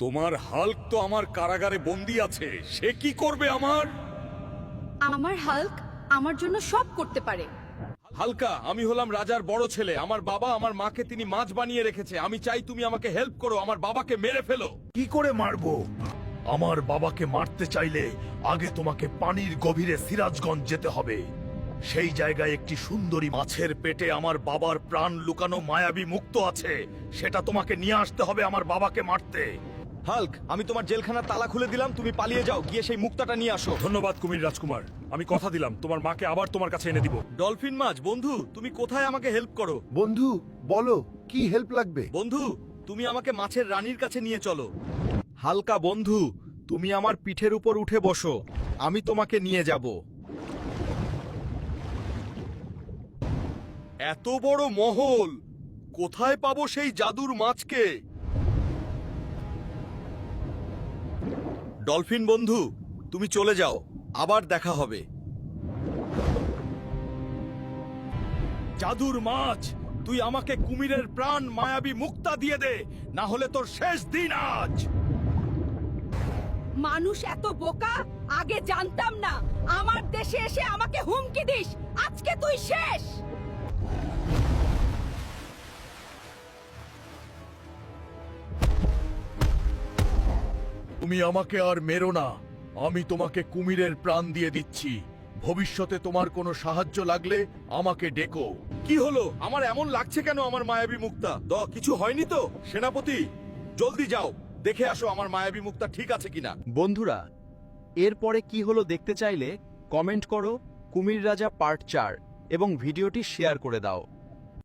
তোমার হাল্ক তো আমার কারাগারে বন্দি আছে, সে কি করবে আমার? আমার হাল্ক আমার জন্য সব করতে পারে। হালকা, আমি হলাম রাজার বড় ছেলে। আমার বাবা আমার মাকে তিনি মাছ বানিয়ে রেখেছে। আমি চাই তুমি আমাকে হেল্প করো, আমার বাবাকে মেরে ফেলো। কি করে মারবো? আমার বাবাকে মারতে চাইলে আগে তোমাকে পানির গভীরে সিরাজগঞ্জ যেতে হবে। সেই জায়গায় একটি সুন্দরী মাছের পেটে আমার বাবার প্রাণ লুকানো মায়াবী মুক্ত আছে। সেটা তোমাকে নিয়ে আসতে হবে আমার বাবাকে মারতে। হাল্ক, আমি তোমার জেলখানার তালা খুলে দিলাম, তুমি পালিয়ে যাও, গিয়ে সেই মুক্তাটা নিয়ে আসো। ধন্যবাদ কুমির রাজকুমার, আমি কথা দিলাম তোমার মাকে আবার তোমার কাছে এনে দিব। ডলফিন মাছ বন্ধু, তুমি কোথায় আমাকে হেল্প করো? বন্ধু বলো কি হেল্প লাগবে? বন্ধু, তুমি আমাকে মাছের রানীর কাছে নিয়ে চলো। হালকা বন্ধু, তুমি আমার পিঠের উপর উঠে বসো, আমি তোমাকে নিয়ে যাব। এত বড় মহল, কোথায় পাবো সেই জাদুর মাছকে? ডলফিন বন্ধু, তুমি চলে যাও, আবার দেখা হবে। জাদুর মাছ, তুই আমাকে কুমিরের প্রাণ মায়াবী মুক্তা দিয়ে দে, না হলে তোর শেষ দিন আজ। মানুষ এত বোকা আগে জানতাম না। আমার দেশে এসে আমাকে হুমকি দিস, আজকে তুই শেষ। তুমি আমাকে আর মেরো না, আমি তোমাকে কুমিরের প্রাণ দিয়ে দিচ্ছি। ভবিষ্যতে তোমার কোনো সাহায্য লাগলে আমাকে ডেকো। কি হলো? আমার এমন লাগছে কেন? আমার মায়াবী মুক্তা কিছু হয়নি তো? সেনাপতি, জলদি যাও, দেখে আসো আমার মায়াবী মুক্তা ঠিক আছে কিনা। বন্ধুরা, এরপরে কি হলো দেখতে চাইলে কমেন্ট করো কুমির রাজা পার্ট 4 এবং ভিডিওটি শেয়ার করে দাও।